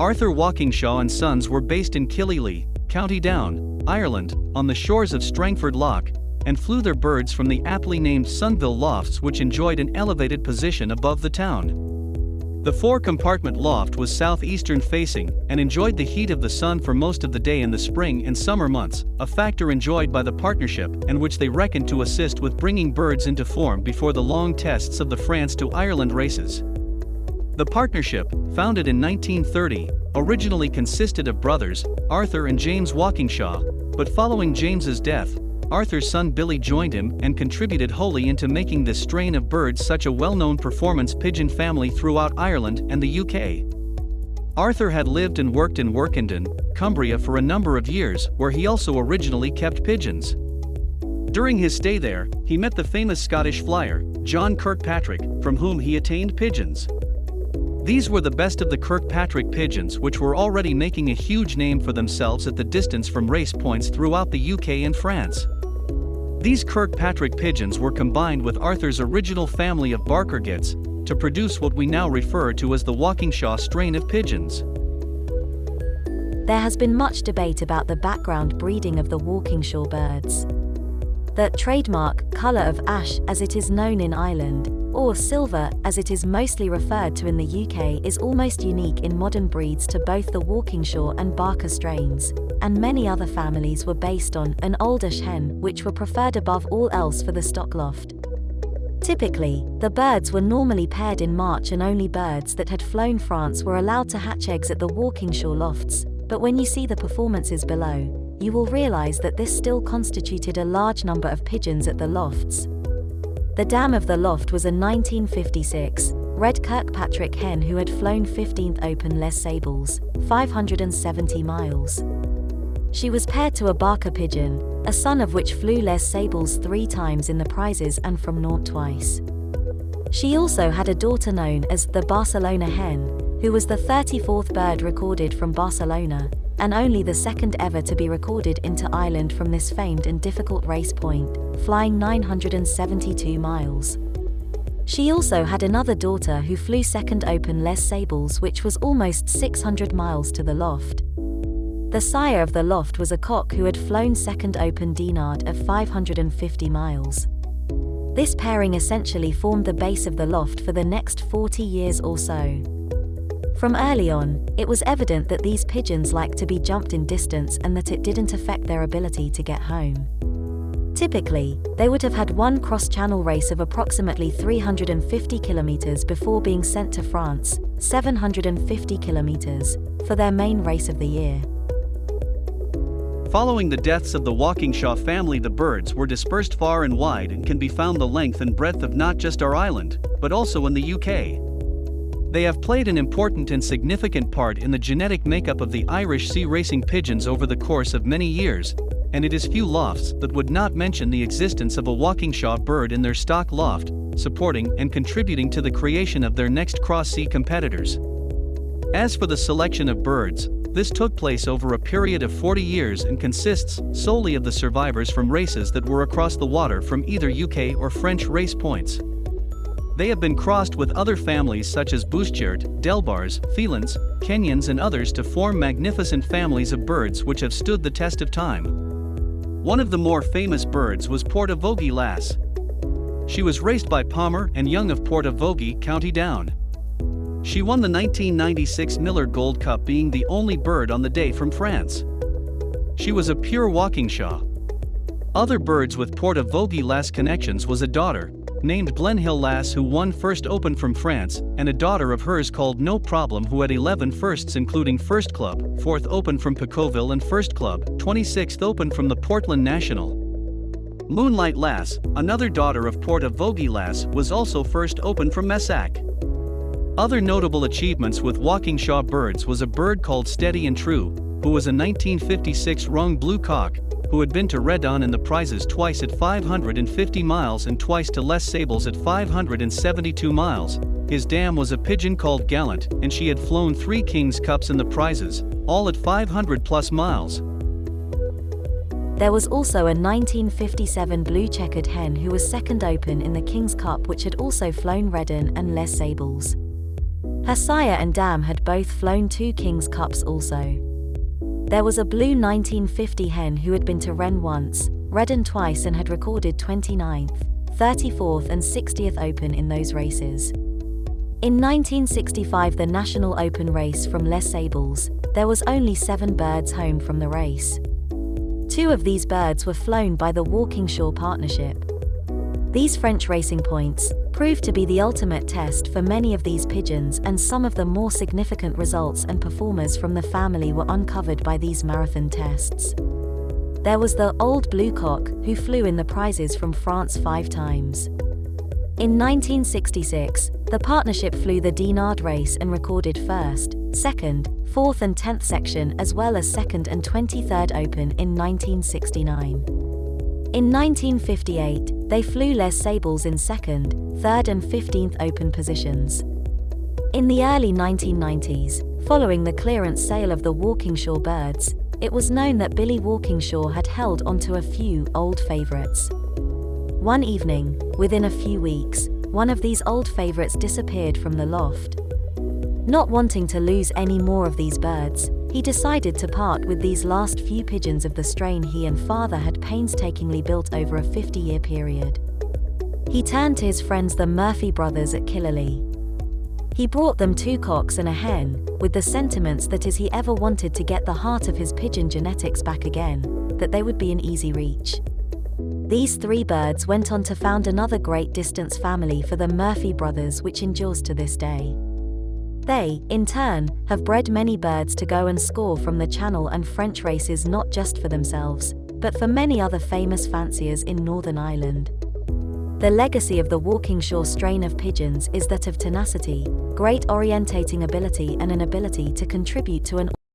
Arthur Walkingshaw and Sons were based in Killyleagh, County Down, Ireland, on the shores of Strangford Lough, and flew their birds from the aptly named Sunville Lofts, which enjoyed an elevated position above the town. The four-compartment loft was southeastern facing and enjoyed the heat of the sun for most of the day in the spring and summer months, a factor enjoyed by the partnership and which they reckoned to assist with bringing birds into form before the long tests of the France to Ireland races. The partnership, founded in 1930, originally consisted of brothers, Arthur and James Walkingshaw, but following James's death, Arthur's son Billy joined him and contributed wholly into making this strain of birds such a well-known performance pigeon family throughout Ireland and the UK. Arthur had lived and worked in Workington, Cumbria for a number of years, where he also originally kept pigeons. During his stay there, he met the famous Scottish flyer, John Kirkpatrick, from whom he attained pigeons. These were the best of the Kirkpatrick pigeons, which were already making a huge name for themselves at the distance from race points throughout the UK and France. These Kirkpatrick pigeons were combined with Arthur's original family of Barkergits to produce what we now refer to as the Walkingshaw strain of pigeons. There has been much debate about the background breeding of the Walkingshaw birds. The trademark colour of ash, as it is known in Ireland, or silver, as it is mostly referred to in the UK, is almost unique in modern breeds to both the Walkingshaw and Barker strains, and many other families were based on an oldish hen, which were preferred above all else for the stock loft. Typically, the birds were normally paired in March and only birds that had flown France were allowed to hatch eggs at the Walkingshaw lofts, but when you see the performances below, you will realize that this still constituted a large number of pigeons at the lofts. The dam of the loft was a 1956 red Kirkpatrick hen who had flown 15th Open Les Sables, 570 miles. She was paired to a Barker pigeon, a son of which flew Les Sables 3 times in the prizes and from Nantes twice. She also had a daughter known as the Barcelona hen, who was the 34th bird recorded from Barcelona, and only the second ever to be recorded into Ireland from this famed and difficult race point, flying 972 miles. She also had another daughter who flew second Open Les Sables, which was almost 600 miles to the loft. The sire of the loft was a cock who had flown second Open Dinard at 550 miles. This pairing essentially formed the base of the loft for the next 40 years or so. From early on, it was evident that these pigeons liked to be jumped in distance and that it didn't affect their ability to get home. Typically, they would have had one cross-channel race of approximately 350 kilometers before being sent to France, 750 kilometers, for their main race of the year. Following the deaths of the Walkingshaw family, the birds were dispersed far and wide and can be found the length and breadth of not just our island, but also in the UK. They have played an important and significant part in the genetic makeup of the Irish sea racing pigeons over the course of many years, and it is few lofts that would not mention the existence of a Walkingshaw bird in their stock loft, supporting and contributing to the creation of their next cross-sea competitors. As for the selection of birds, this took place over a period of 40 years and consists solely of the survivors from races that were across the water from either UK or French race points. They have been crossed with other families such as Bouschiert, Delbars, Felins, Kenyans and others to form magnificent families of birds which have stood the test of time. One of the more famous birds was Portavogie Lass. She was raced by Palmer and Young of Portavogie, County Down. She won the 1996 Miller Gold Cup, being the only bird on the day from France. She was a pure Walkingshaw. Other birds with Portavogie Lass connections was a daughter, named Blenhill Lass, who won First Open from France, and a daughter of hers called No Problem, who had 11 firsts including First Club, 4th Open from Picoville and First Club, 26th Open from the Portland National. Moonlight Lass, another daughter of Portavogie Lass, was also First Open from Messac. Other notable achievements with Walkingshaw birds was a bird called Steady and True, who was a 1956 Rung Blue Cock, who had been to Redon in the prizes twice at 550 miles and twice to Les Sables at 572 miles. His dam was a pigeon called Gallant, and she had flown 3 King's Cups in the prizes, all at 500 plus miles. There was also a 1957 blue checkered hen who was second Open in the King's Cup, which had also flown Redon and Les Sables. Her sire and dam had both flown 2 King's Cups also. There was a blue 1950 hen who had been to Rennes once, Redden twice and had recorded 29th, 34th and 60th Open in those races. In 1965, the National Open race from Les Sables, there was only 7 birds home from the race. 2 of these birds were flown by the Walkingshaw partnership. These French racing points proved to be the ultimate test for many of these pigeons, and some of the more significant results and performers from the family were uncovered by these marathon tests. There was the Old Blue Cock, who flew in the prizes from France 5 times. In 1966, the partnership flew the Dinard race and recorded 1st, 2nd, 4th and 10th section as well as 2nd and 23rd Open in 1969. In 1958, they flew Les Sables in 2nd, 3rd and 15th Open positions. In the early 1990s, following the clearance sale of the Walkingshaw birds, it was known that Billy Walkingshaw had held onto a few old favourites. One evening, within a few weeks, one of these old favourites disappeared from the loft. Not wanting to lose any more of these birds, he decided to part with these last few pigeons of the strain he and father had painstakingly built over a 50-year period. He turned to his friends the Murphy brothers at Killalea. He brought them 2 cocks and a hen, with the sentiments that as he ever wanted to get the heart of his pigeon genetics back again, that they would be in easy reach. These 3 birds went on to found another great distance family for the Murphy brothers, which endures to this day. They, in turn, have bred many birds to go and score from the Channel and French races, not just for themselves, but for many other famous fanciers in Northern Ireland. The legacy of the Walkingshaw strain of pigeons is that of tenacity, great orientating ability and an ability to contribute to an